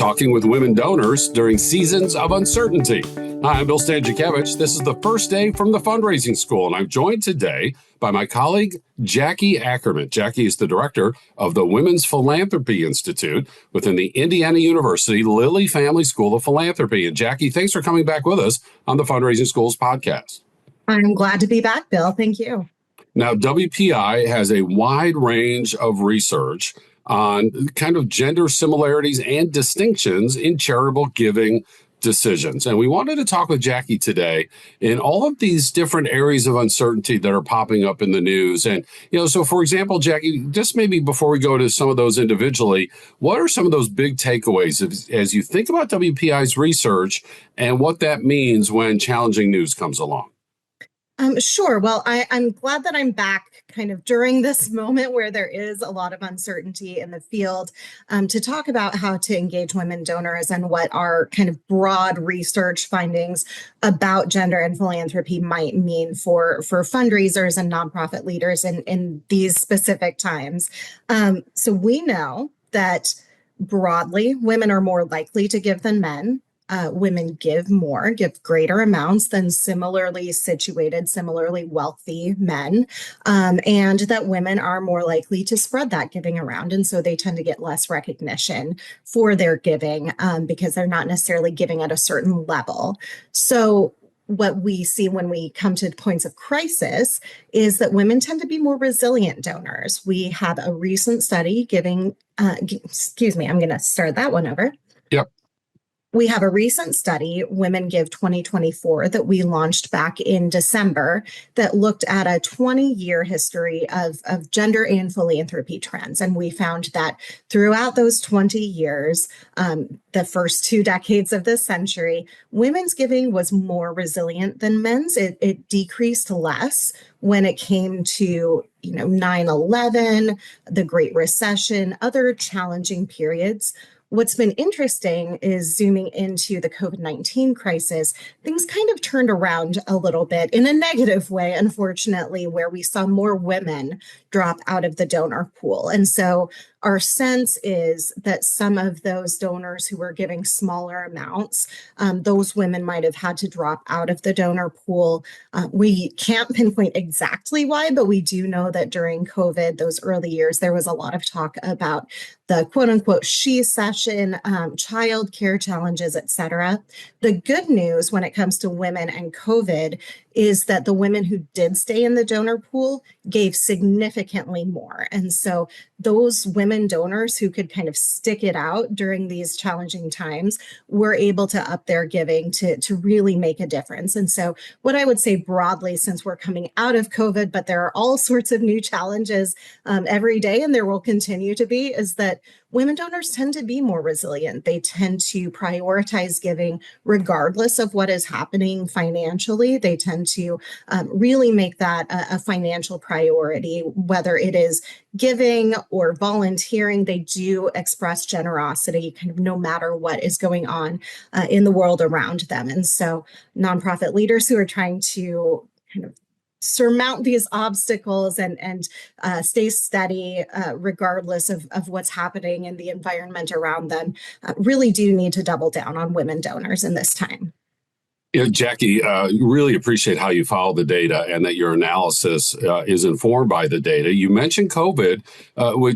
talking with women donors during seasons of uncertainty. Hi, I'm Bill Stanczykiewicz. This is the first day from the fundraising school, and I'm joined today by my colleague, Jackie Ackerman. Jackie is the director of the Women's Philanthropy Institute within the Indiana University Lilly Family School of Philanthropy. And Jackie, thanks for coming back with us on the Fundraising Schools podcast. I'm glad to be back, Bill. Thank you. Now, WPI has a wide range of research on kind of gender similarities and distinctions in charitable giving decisions. And we wanted to talk with Jackie today in all of these different areas of uncertainty that are popping up in the news. And, so for example, Jackie, just maybe before we go to some of those individually, what are some of those big takeaways as you think about WPI's research and what that means when challenging news comes along? Sure. Well, I'm glad that I'm back kind of during this moment where there is a lot of uncertainty in the field to talk about how to engage women donors and what our kind of broad research findings about gender and philanthropy might mean for fundraisers and nonprofit leaders in these specific times. So we know that broadly, women are more likely to give than men. Women give greater amounts than similarly situated, similarly wealthy men, and that women are more likely to spread that giving around. And so they tend to get less recognition for their giving because they're not necessarily giving at a certain level. So what we see when we come to points of crisis is that women tend to be more resilient donors. We have a recent study I'm going to start that one over. Yep. We have a recent study, Women Give 2024, that we launched back in December that looked at a 20-year history of gender and philanthropy trends. And we found that throughout those 20 years, the first 2 decades of this century, women's giving was more resilient than men's. It decreased less when it came to 9/11, the Great Recession, other challenging periods. What's been interesting is zooming into the COVID-19 crisis, things kind of turned around a little bit in a negative way, unfortunately, where we saw more women drop out of the donor pool. And so our sense is that some of those donors who were giving smaller amounts, those women might have had to drop out of the donor pool. We can't pinpoint exactly why, but we do know that during COVID, those early years, there was a lot of talk about the quote unquote she-cession, child care challenges, et cetera. The good news when it comes to women and COVID is that the women who did stay in the donor pool gave significantly more. And so those women donors who could kind of stick it out during these challenging times were able to up their giving to really make a difference. And so what I would say broadly, since we're coming out of COVID, but there are all sorts of new challenges every day, and there will continue to be, is that women donors tend to be more resilient. They tend to prioritize giving regardless of what is happening financially. They tend to really make that a financial priority, whether it is giving or volunteering. They do express generosity kind of no matter what is going on in the world around them. And so nonprofit leaders who are trying to kind of surmount these obstacles and stay steady regardless of what's happening in the environment around them really do need to double down on women donors in this time. Jackie, really appreciate how you follow the data and that your analysis is informed by the data. You mentioned COVID,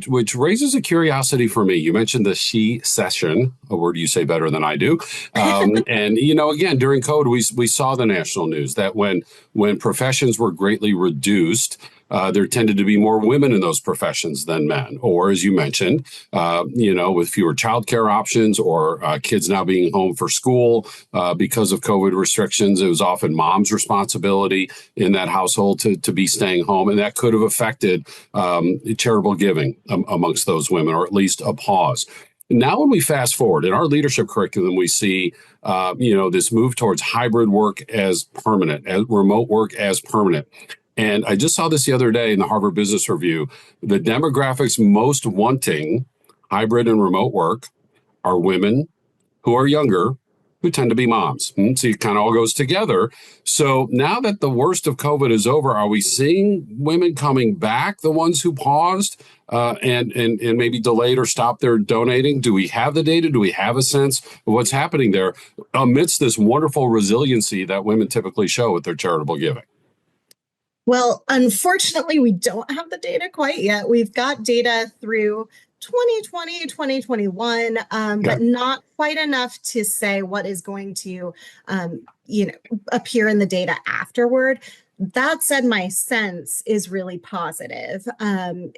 which raises a curiosity for me. You mentioned the she-cession, a word you say better than I do. And, again, during COVID, we saw the national news that when professions were greatly reduced, there tended to be more women in those professions than men, or as you mentioned, with fewer childcare options or kids now being home for school because of COVID restrictions. It was often mom's responsibility in that household to be staying home, and that could have affected charitable giving amongst those women, or at least a pause. Now, when we fast forward in our leadership curriculum, we see, this move towards hybrid work as permanent, as remote work as permanent. And I just saw this the other day in the Harvard Business Review. The demographics most wanting hybrid and remote work are women who are younger who tend to be moms. So it kind of all goes together. So now that the worst of COVID is over, are we seeing women coming back, the ones who paused and maybe delayed or stopped their donating? Do we have the data? Do we have a sense of what's happening there amidst this wonderful resiliency that women typically show with their charitable giving? Well, unfortunately, we don't have the data quite yet. We've got data through 2020, 2021, but not quite enough to say what is going to, appear in the data afterward. That said, my sense is really positive,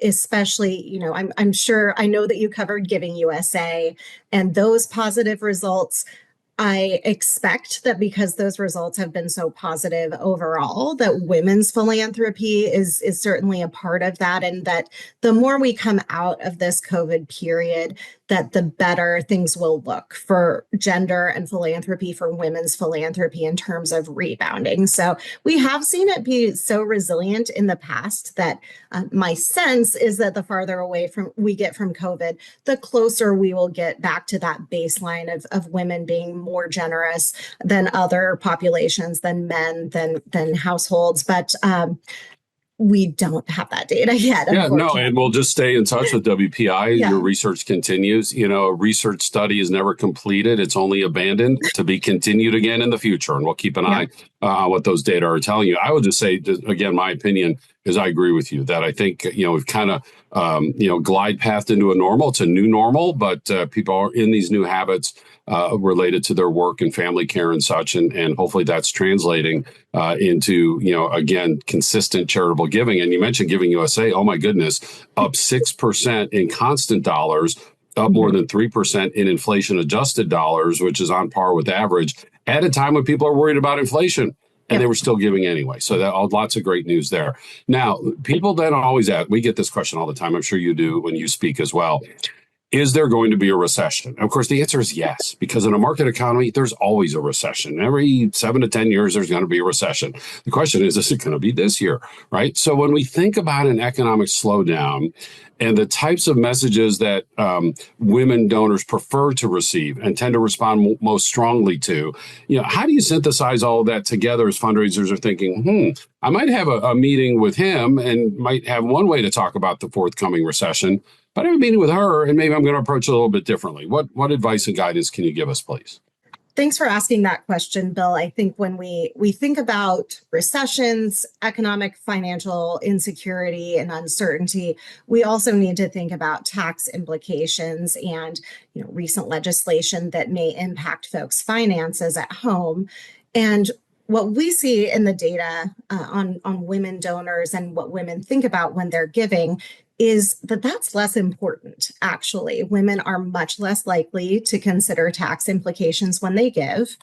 especially, I'm sure, I know that you covered Giving USA, and those positive results. I expect that because those results have been so positive overall, that women's philanthropy is certainly a part of that, and that the more we come out of this COVID period, that the better things will look for gender and philanthropy, for women's philanthropy in terms of rebounding. So we have seen it be so resilient in the past that my sense is that the farther away we get from COVID, the closer we will get back to that baseline of women being more generous than other populations, than men, than households. But we don't have that data yet. Yeah, no, and we'll just stay in touch with WPI. Your research continues. A research study is never completed. It's only abandoned to be continued again in the future. And we'll keep an eye on what those data are telling you. I would just say, again, my opinion is I agree with you that I think, we've kind of, glide pathed into a normal. It's a new normal, but people are in these new habits related to their work and family care and such. And hopefully that's translating into, again, consistent charitable giving. And you mentioned Giving USA. Oh, my goodness, up 6% in constant dollars, up more than 3% in inflation adjusted dollars, which is on par with average at a time when people are worried about inflation. And they were still giving anyway. So lots of great news there. Now, people then always ask, we get this question all the time. I'm sure you do when you speak as well. Is there going to be a recession? Of course, the answer is yes, because in a market economy, there's always a recession. Every 7 to 10 years, there's going to be a recession. The question is it going to be this year, right? So when we think about an economic slowdown and the types of messages that women donors prefer to receive and tend to respond most strongly to, how do you synthesize all of that together as fundraisers are thinking, I might have a meeting with him and might have one way to talk about the forthcoming recession, but I have a meeting with her, and maybe I'm going to approach it a little bit differently. What advice and guidance can you give us, please? Thanks for asking that question, Bill. I think when we think about recessions, economic, financial insecurity, and uncertainty, we also need to think about tax implications and recent legislation that may impact folks' finances at home. And what we see in the data on women donors and what women think about when they're giving is that that's less important, actually. Women are much less likely to consider tax implications when they give.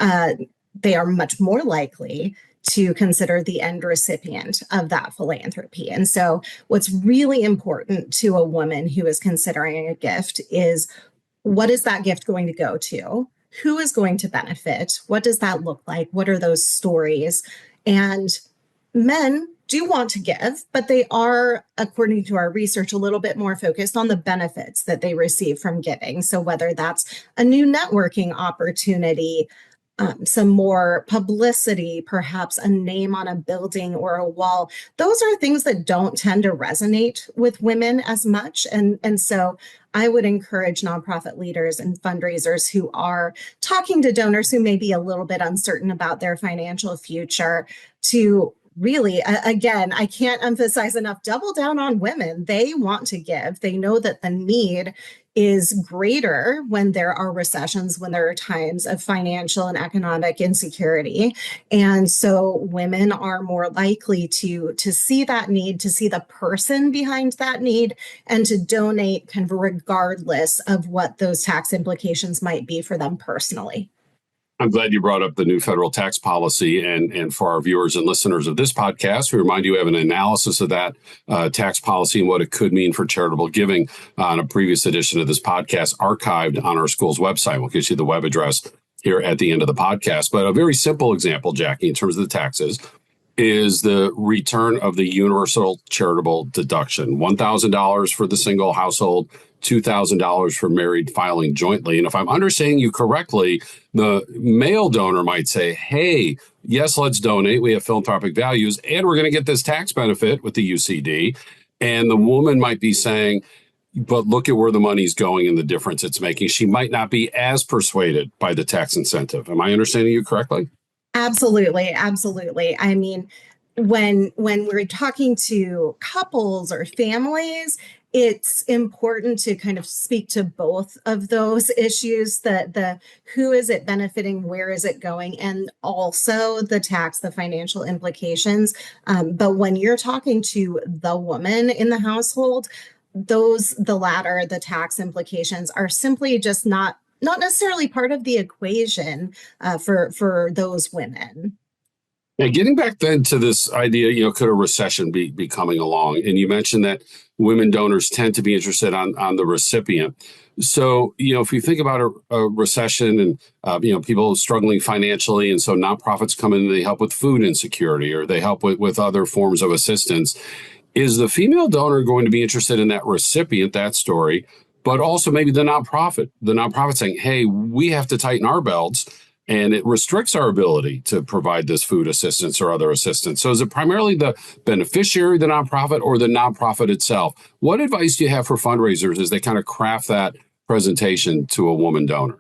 They are much more likely to consider the end recipient of that philanthropy. And so what's really important to a woman who is considering a gift is, what is that gift going to go to? Who is going to benefit? What does that look like? What are those stories? And men do want to give, but they are, according to our research, a little bit more focused on the benefits that they receive from giving. So whether that's a new networking opportunity, some more publicity, perhaps a name on a building or a wall, those are things that don't tend to resonate with women as much. And so I would encourage nonprofit leaders and fundraisers who are talking to donors who may be a little bit uncertain about their financial future to really, again, I can't emphasize enough, double down on women. They want to give. They know that the need is greater when there are recessions, when there are times of financial and economic insecurity. And so women are more likely to see that need, to see the person behind that need, and to donate kind of regardless of what those tax implications might be for them personally. I'm glad you brought up the new federal tax policy. And for our viewers and listeners of this podcast, we remind you we have an analysis of that tax policy and what it could mean for charitable giving on a previous edition of this podcast, archived on our school's website. We'll get you the web address here at the end of the podcast. But a very simple example, Jackie, in terms of the taxes, is the return of the universal charitable deduction. $1,000 for the single household, $2,000 for married filing jointly. And if I'm understanding you correctly, the male donor might say, hey, yes, let's donate. We have philanthropic values, and we're going to get this tax benefit with the UCD. And the woman might be saying, but look at where the money's going and the difference it's making. She might not be as persuaded by the tax incentive. Am I understanding you correctly? Absolutely, absolutely. I mean, when we're talking to couples or families, it's important to kind of speak to both of those issues, the who is it benefiting, where is it going, and also the tax, the financial implications. But when you're talking to the woman in the household, the latter, the tax implications, are simply just not necessarily part of the equation for those women. Yeah, getting back then to this idea, could a recession be coming along? And you mentioned that women donors tend to be interested on the recipient. So, if you think about a recession and, people struggling financially, and so nonprofits come in and they help with food insecurity or they help with other forms of assistance, is the female donor going to be interested in that recipient, that story, but also maybe the nonprofit saying, hey, we have to tighten our belts and it restricts our ability to provide this food assistance or other assistance. So is it primarily the beneficiary, the nonprofit, or the nonprofit itself? What advice do you have for fundraisers as they kind of craft that presentation to a woman donor?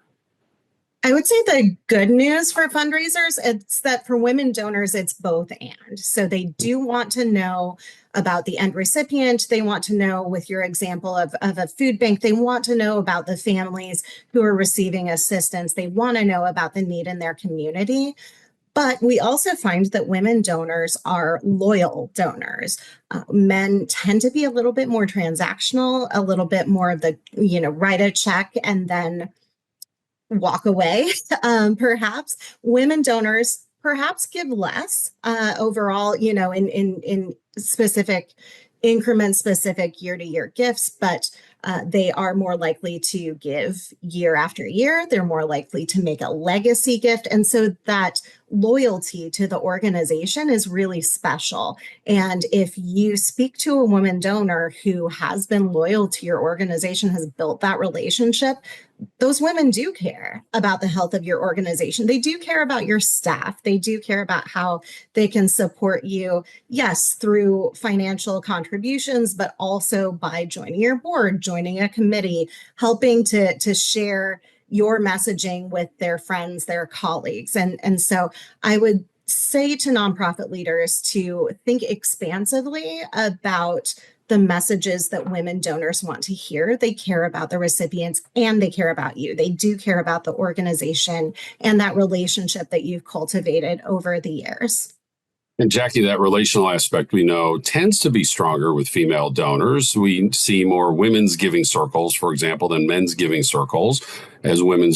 I would say the good news for fundraisers is that for women donors, it's both and. So they do want to know about the end recipient. They want to know, with your example of a food bank, they want to know about the families who are receiving assistance. They want to know about the need in their community. But we also find that women donors are loyal donors. Men tend to be a little bit more transactional, a little bit more of the, write a check and then walk away. Perhaps women donors perhaps give less overall, in specific increments, specific year-to-year gifts, but they are more likely to give year after year. They're more likely to make a legacy gift. And so that loyalty to the organization is really special. And if you speak to a woman donor who has been loyal to your organization, has built that relationship, those women do care about the health of your organization. They do care about your staff. They do care about how they can support you, yes, through financial contributions, but also by joining your board, joining a committee, helping to share your messaging with their friends, their colleagues. And so I would say to nonprofit leaders to think expansively about the messages that women donors want to hear. They care about the recipients and they care about you. They do care about the organization and that relationship that you've cultivated over the years. And Jackie, that relational aspect we know tends to be stronger with female donors. We see more women's giving circles, for example, than men's giving circles as women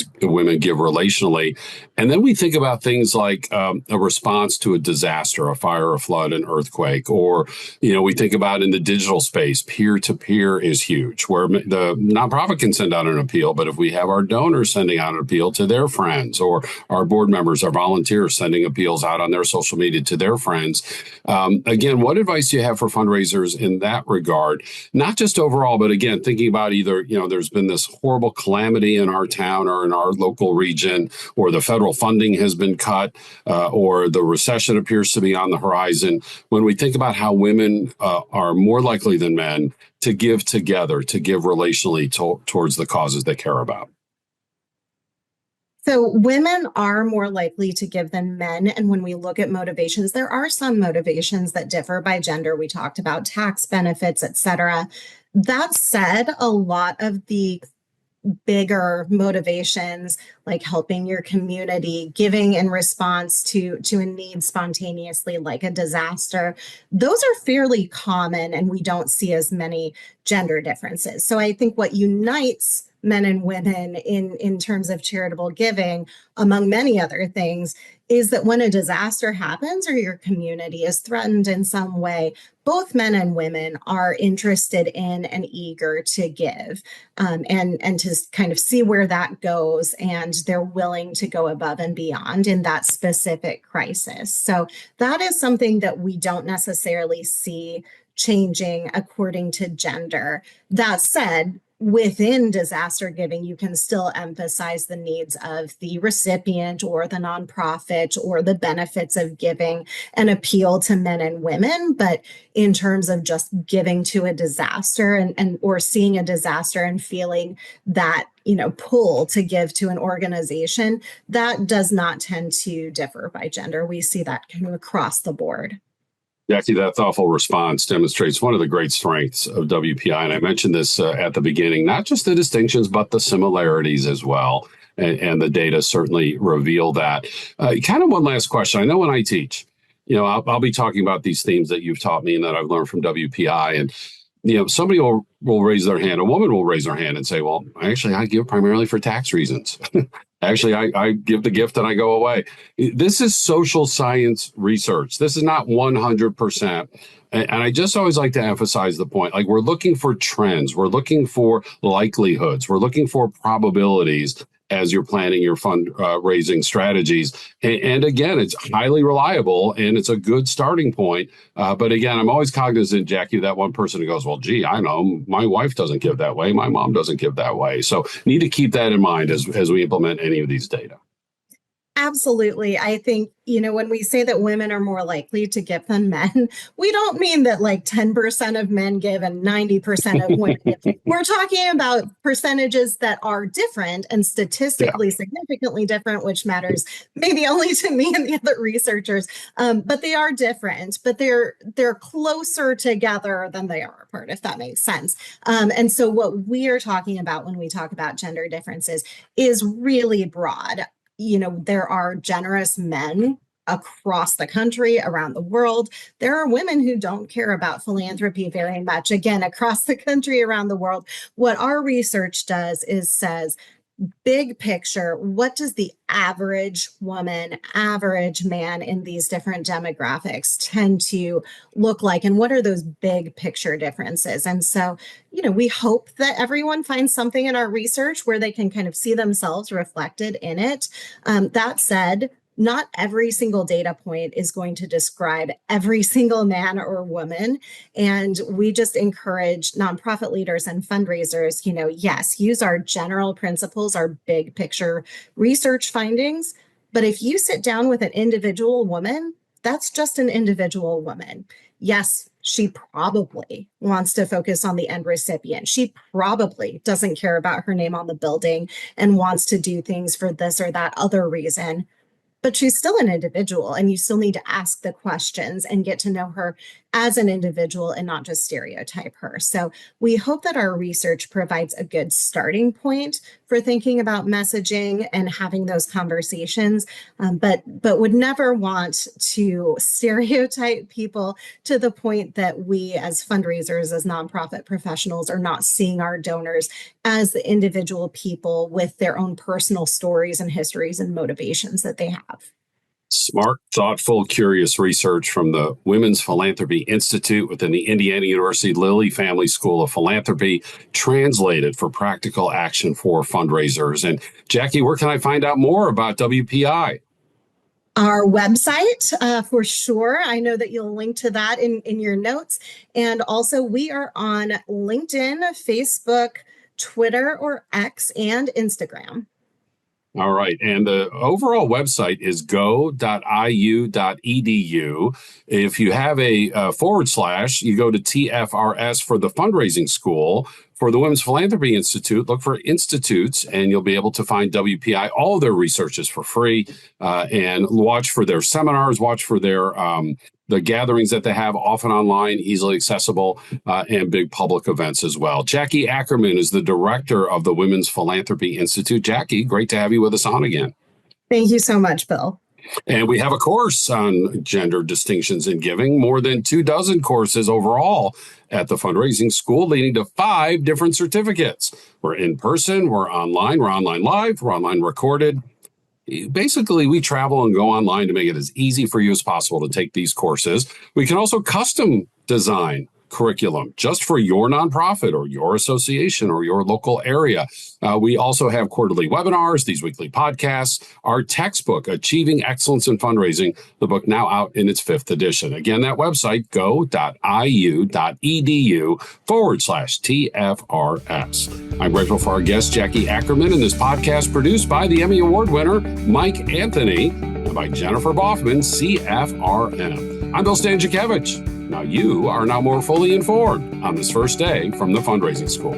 give relationally. And then we think about things like a response to a disaster, a fire, a flood, an earthquake, or, we think about in the digital space, peer-to-peer is huge, where the nonprofit can send out an appeal, but if we have our donors sending out an appeal to their friends, or our board members, our volunteers sending appeals out on their social media to their friends. Again, what advice do you have for fundraisers in that regard? Not just overall, but again, thinking about either, there's been this horrible calamity in our town or in our local region, or the federal funding has been cut, or the recession appears to be on the horizon. When we think about how women are more likely than men to give together, to give relationally towards the causes they care about. So women are more likely to give than men. And when we look at motivations, there are some motivations that differ by gender. We talked about tax benefits, et cetera. That said, a lot of the bigger motivations, like helping your community, giving in response to a need spontaneously, like a disaster, those are fairly common and we don't see as many gender differences. So I think what unites men and women in terms of charitable giving, among many other things, is that when a disaster happens or your community is threatened in some way, both men and women are interested in and eager to give, and to kind of see where that goes, and they're willing to go above and beyond in that specific crisis. So that is something that we don't necessarily see changing according to gender. That said, within disaster giving, you can still emphasize the needs of the recipient or the nonprofit or the benefits of giving and appeal to men and women. But in terms of just giving to a disaster and or seeing a disaster and feeling that, pull to give to an organization, that does not tend to differ by gender. We see that kind of across the board. Jackie, that thoughtful response demonstrates one of the great strengths of WPI. And I mentioned this at the beginning, not just the distinctions, but the similarities as well. And the data certainly reveal that. Kind of one last question. I know when I teach, I'll be talking about these themes that you've taught me and that I've learned from WPI. And, somebody will raise their hand, a woman will raise their hand and say, well, actually, I give primarily for tax reasons. Actually, I give the gift and I go away. This is social science research. This is not 100%. And I just always like to emphasize the point, like we're looking for trends. We're looking for likelihoods. We're looking for probabilities as you're planning your fundraising strategies. And again, it's highly reliable and it's a good starting point. But again, I'm always cognizant, Jackie, that one person who goes, well, gee, I know my wife doesn't give that way. My mom doesn't give that way. So need to keep that in mind as we implement any of these data. Absolutely. I think, when we say that women are more likely to give than men, we don't mean that like 10% of men give and 90% of women give. We're talking about percentages that are different and statistically significantly different, which matters maybe only to me and the other researchers. But they are different, but they're closer together than they are apart, if that makes sense. And so what we are talking about when we talk about gender differences is really broad. There are generous men across the country, around the world. There are women who don't care about philanthropy very much, again, across the country, around the world. What our research does is says, big picture, what does the average woman, average man in these different demographics tend to look like? And what are those big picture differences? And so, we hope that everyone finds something in our research where they can kind of see themselves reflected in it. That said, not every single data point is going to describe every single man or woman. And we just encourage nonprofit leaders and fundraisers, yes, use our general principles, our big picture research findings. But if you sit down with an individual woman, that's just an individual woman. Yes, she probably wants to focus on the end recipient. She probably doesn't care about her name on the building and wants to do things for this or that other reason. But she's still an individual, and you still need to ask the questions and get to know her as an individual and not just stereotype her. So we hope that our research provides a good starting point for thinking about messaging and having those conversations, but would never want to stereotype people to the point that we as fundraisers, as nonprofit professionals, are not seeing our donors as the individual people with their own personal stories and histories and motivations that they have. Smart, thoughtful, curious research from the Women's Philanthropy Institute within the Indiana University Lilly Family School of Philanthropy, translated for practical action for fundraisers. And Jackie, where can I find out more about WPI? Our website, for sure. I know that you'll link to that in your notes. And also we are on LinkedIn, Facebook, Twitter or X, and Instagram. All right. And the overall website is go.iu.edu. If you have a /, you go to TFRS for the fundraising school. For the Women's Philanthropy Institute, look for institutes, and you'll be able to find WPI. All of their research is for free. And watch for their seminars, watch for their the gatherings that they have, often online, easily accessible, and big public events as well. Jackie Ackerman is the director of the Women's Philanthropy Institute. Jackie, great to have you with us on again. Thank you so much, Bill. And we have a course on gender distinctions in giving, more than 24 courses overall at the fundraising school, leading to 5 different certificates. We're in person, we're online live, we're online recorded. Basically, we travel and go online to make it as easy for you as possible to take these courses. We can also custom design curriculum just for your nonprofit or your association or your local area. We also have quarterly webinars, these weekly podcasts, our textbook, Achieving Excellence in Fundraising, the book now out in its 5th edition. Again, that website, go.iu.edu/TFRS. I'm grateful for our guest, Jackie Ackerman, and this podcast produced by the Emmy Award winner, Mike Anthony, and by Jennifer Boffman, CFRM. I'm Bill Stanczykiewicz. Now you are now more fully informed on this first day from the Fundraising School.